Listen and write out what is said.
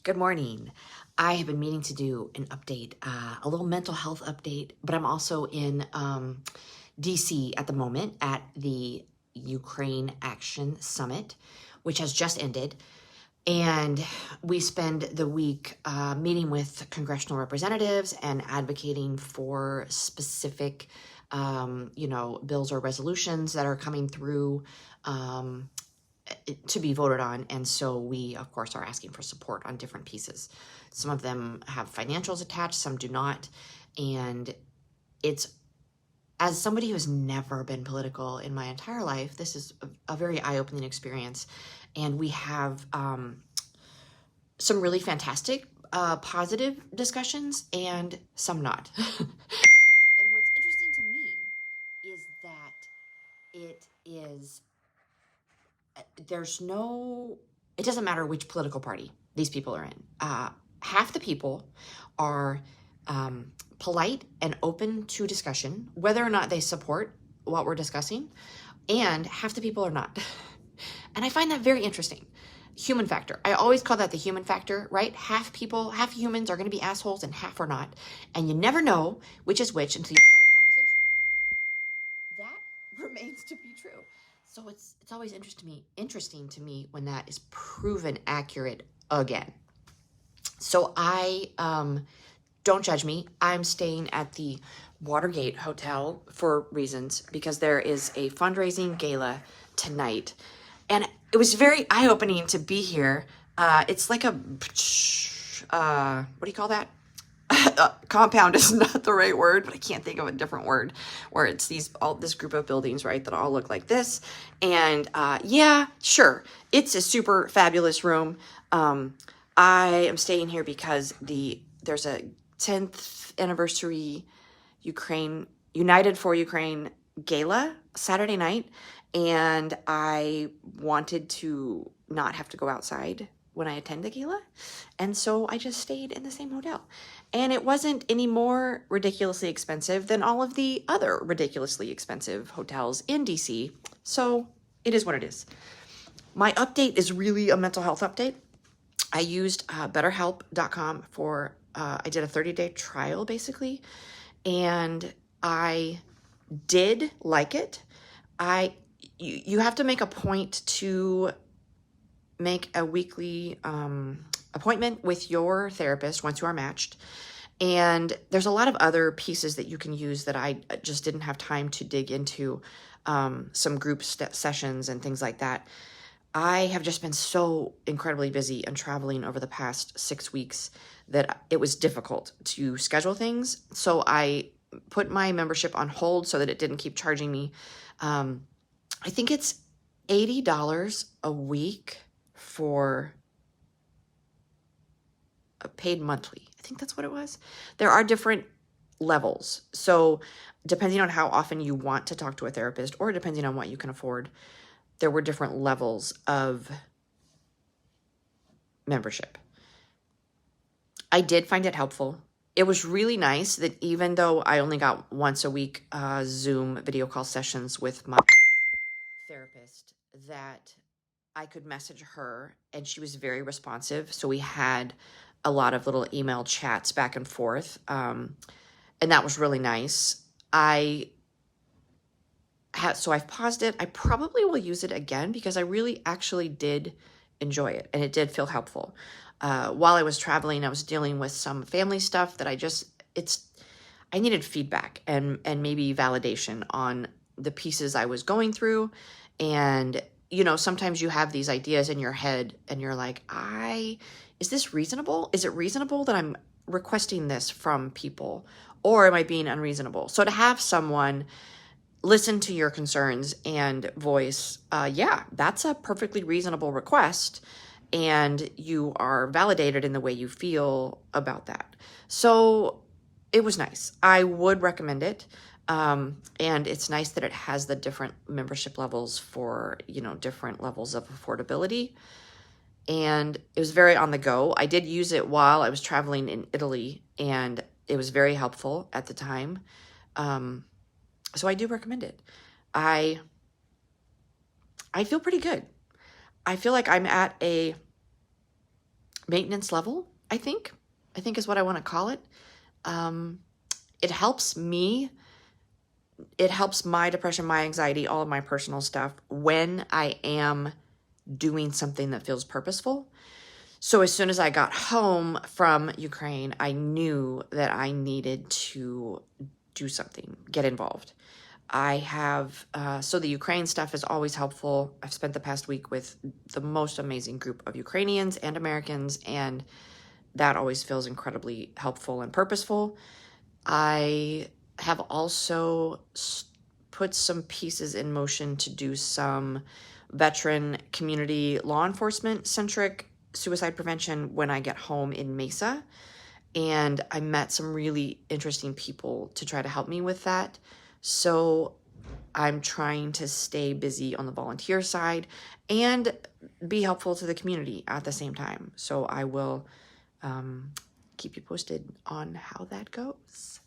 Good morning. I have been meaning to do an update, a little mental health update, but I'm also in DC at the moment at the Ukraine Action Summit, which has just ended. And we spend the week meeting with congressional representatives and advocating for specific, bills or resolutions that are coming through. To be voted on. And so we, of course, are asking for support on different pieces. Some of them have financials attached, some do not. And it's, as somebody who's never been political in my entire life, this is a very eye-opening experience. And we have some really fantastic, positive discussions and some not. And what's interesting to me is that it doesn't matter which political party these people are in. Half the people are polite and open to discussion, whether or not they support what we're discussing, and half the people are not. And I find that very interesting. Human factor. I always call that the human factor, right? Half humans are going to be assholes and half are not. And you never know which is which until you start a conversation. That remains to be true. So it's always interesting to me when that is proven accurate again. So I don't judge me. I'm staying at the Watergate Hotel for reasons, because there is a fundraising gala tonight. And it was very eye-opening to be here. It's like a, what do you call that? Compound is not the right word, but I can't think of a different word, where it's this group of buildings, right, that all look like this. And yeah, sure, it's a super fabulous room. I am staying here because there's a 10th anniversary United for Ukraine gala Saturday night, and I wanted to not have to go outside when I attend the gala, and so I just stayed in the same hotel. And it wasn't any more ridiculously expensive than all of the other ridiculously expensive hotels in DC, so it is what it is. My update is really a mental health update. I used BetterHelp.com I did a 30-day trial, basically, and I did like it. You have to make a point to make a weekly appointment with your therapist once you are matched. And there's a lot of other pieces that you can use that I just didn't have time to dig into, some group sessions and things like that. I have just been so incredibly busy and traveling over the past 6 weeks that it was difficult to schedule things. So I put my membership on hold so that it didn't keep charging me. I think it's $80 a week for a paid monthly. I think that's what it was. There are different levels. So depending on how often you want to talk to a therapist, or depending on what you can afford, there were different levels of membership. I did find it helpful. It was really nice that even though I only got once a week Zoom video call sessions with my therapist, that I could message her and she was very responsive. So we had a lot of little email chats back and forth. And that was really nice. So I've paused it. I probably will use it again because I really actually did enjoy it and it did feel helpful. While I was traveling, I was dealing with some family stuff that I needed feedback and maybe validation on the pieces I was going through. And, sometimes you have these ideas in your head and you're like, is this reasonable? Is it reasonable that I'm requesting this from people, or am I being unreasonable? So to have someone listen to your concerns and voice, yeah, that's a perfectly reasonable request, and you are validated in the way you feel about that. So it was nice. I would recommend it. And it's nice that it has the different membership levels for, different levels of affordability. And it was very on the go. I did use it while I was traveling in Italy, and it was very helpful at the time. So I do recommend it. I feel pretty good. I feel like I'm at a maintenance level, I think is what I want to call it. It helps me. It helps my depression, my anxiety, all of my personal stuff when I am doing something that feels purposeful. So as soon as I got home from Ukraine, I knew that I needed to do something, get involved. I have, so the Ukraine stuff is always helpful. I've spent the past week with the most amazing group of Ukrainians and Americans, and that always feels incredibly helpful and purposeful. I have also put some pieces in motion to do some veteran community law enforcement centric suicide prevention when I get home in Mesa. And I met some really interesting people to try to help me with that. So I'm trying to stay busy on the volunteer side and be helpful to the community at the same time. So I will keep you posted on how that goes.